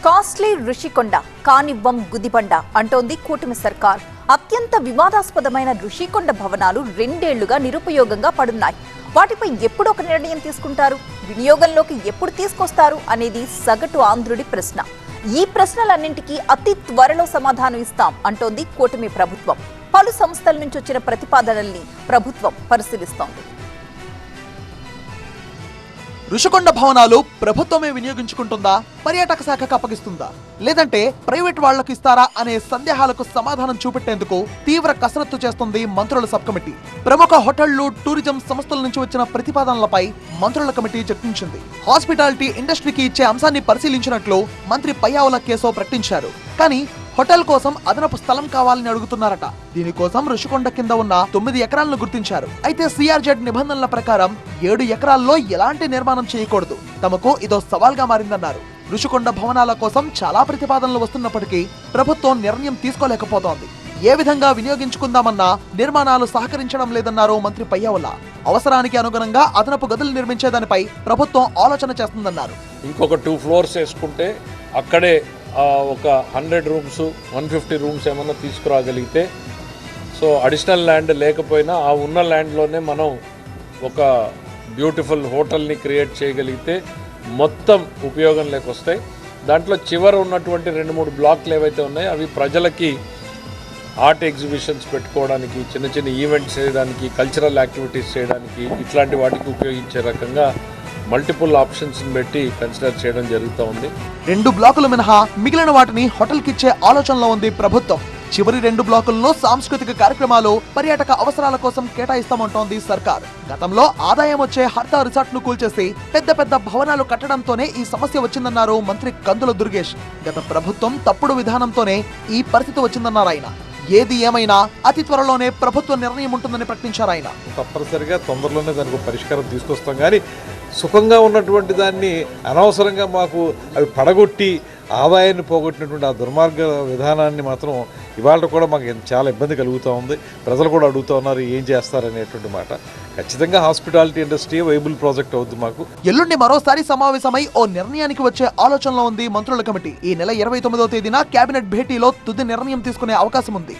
Costly Rushikonda కానివ్వం Gudibanda అంటోంది కూటమి సర్కార్. అత్యంత వివాదాస్పదమైన ఋషికొండ భవనాలు 2 ఏళ్లుగా నిరుపయోగంగా పడున్నాయి. వాటిపై ఎప్పుడు ఒక నిర్ణయం తీసుకుంటారు, వినియోగంలోకి ఎప్పుడు తీసుకొస్తారు అనేది సగటు ఆంధ్రుడి ప్రశ్న. ఈ ప్రశ్నలన్నింటికీ అతి త్వరలో సమాధానం ఇస్తాం అంటోంది కూటమి ప్రభుత్వం. పలు సంస్థల నుంచి వచ్చిన ప్రతిపాదనల్ని ప్రభుత్వం పరిశీలిస్తోంది. ఋషికొండ భవనాలు ప్రభుత్వమే వినియోగించుకుంటుందా, పర్యాటక శాఖకు అప్పగిస్తుందా, లేదంటే ప్రైవేట్ వాళ్లకు ఇస్తారా అనే సందేహాలకు సమాధానం చూపెట్టేందుకు తీవ్ర కసరత్తు చేస్తుంది మంత్రుల సబ్ కమిటీ. ప్రముఖ హోటళ్లు, టూరిజం సంస్థల నుంచి వచ్చిన ప్రతిపాదనలపై మంత్రుల కమిటీ చర్చించింది. హాస్పిటాలిటీ ఇండస్ట్రీకి ఇచ్చే అంశాన్ని పరిశీలించినట్లు మంత్రి పయ్యావుల కేశవ్ ప్రకటించారు. కానీ హోటల్ కోసం అదనపు స్థలం కావాలని అడుగుతున్నారట. దీనికోసం ఋషికొండ కింద ఉన్న 9 ఎకరాలను గుర్తించారు. అయితే సిఆర్జెడ్ నిబంధనల ప్రకారం 7 ఎకరాల్లో ఎలాంటి నిర్మాణం చేయకూడదు. తమకు ఇదో సవాల్గా మారిందన్నారు. ఋషికొండ భవనాల కోసం చాలా ప్రతిపాదనలు వస్తున్నప్పటికీ ప్రభుత్వం నిర్ణయం తీసుకోలేకపోతోంది. ఏ విధంగా వినియోగించుకుందామన్నా నిర్మాణాలు సహకరించడం లేదన్నారు మంత్రి పయ్యావుల. అవసరానికి అనుగుణంగా అదనపు గదులు నిర్మించేదానిపై ప్రభుత్వం ఆలోచన చేస్తుందన్నారు. ఇంకొక 2 ఫ్లోర్స్ వేసుకుంటే అక్కడే ఒక 100 రూమ్స్ 150 రూమ్స్ ఏమన్నా తీసుకురాగలిగితే, సో అడిషనల్ ల్యాండ్ లేకపోయినా ఆ ఉన్న ల్యాండ్లోనే మనం ఒక బ్యూటిఫుల్ హోటల్ని క్రియేట్ చేయగలిగితే మొత్తం ఉపయోగంలోకి వస్తాయి. దాంట్లో చివర ఉన్నటువంటి 2-3 బ్లాక్లు ఏవైతే ఉన్నాయో అవి ప్రజలకి ఆర్ట్ ఎగ్జిబిషన్స్ పెట్టుకోవడానికి, చిన్న చిన్న ఈవెంట్స్ చేయడానికి, కల్చరల్ యాక్టివిటీస్ చేయడానికి, ఇట్లాంటి వాటికి ఉపయోగించే రకంగా మల్టిపుల్ ఆప్షన్స్ పెట్టి కన్సిడర్ చేయడం జరుగుతూ ఉంది. 2 బ్లాకులు మినహా మిగిలిన వాటిని హోటల్కి ఇచ్చే ఆలోచనలో ఉంది ప్రభుత్వం. చివరి 2 బ్లాకులను సాంస్కృతిక కార్యక్రమాలు, పర్యాటక అవసరాల కోసం కేటాయిస్తామంటోంది సర్కార్. గతంలో ఆదాయం వచ్చే హర్తా రిసార్ట్ ను కూల్చేసి పెద్ద పెద్ద భవనాలు కట్టడంతోనే ఈ సమస్య వచ్చిందన్నారు మంత్రి కందుల దుర్గేష్. గత ప్రభుత్వం తప్పుడు విధానంతోనే ఈ పరిస్థితి వచ్చిందన్నారు ఆయన. ఏది ఏమైనా అతి త్వరలోనే ప్రభుత్వ నిర్ణయం ఉంటుందని ప్రకటించారు ఆయన. తప్పనిసరిగా తొందరలోనే దానికి పరిష్కారం తీసుకొస్తాం. కానీ సుఖంగా ఉన్నటువంటి దాన్ని అనవసరంగా మాకు అవి పడగొట్టి ఆదాయాన్ని పోగొట్టినటువంటి ఆ దుర్మార్గ విధానాన్ని మాత్రం ఇవాళ కూడా మాకు చాలా ఇబ్బంది కలుగుతూ ఉంది. ప్రజలు కూడా అడుగుతూ ఉన్నారు ఏం చేస్తారనేటువంటి మాట. ఖచ్చితంగా హాస్పిటాలిటీ ఇండస్ట్రీ వైబుల్ ప్రాజెక్ట్ అవుతుంది మాకు. ఎల్లుండి మరోసారి సమావేశమై ఓ నిర్ణయానికి వచ్చే ఆలోచనలో ఉంది మంత్రుల కమిటీ. ఈ నెల 29వ తేదీన కేబినెట్ భేటీలో తుది నిర్ణయం తీసుకునే అవకాశం ఉంది.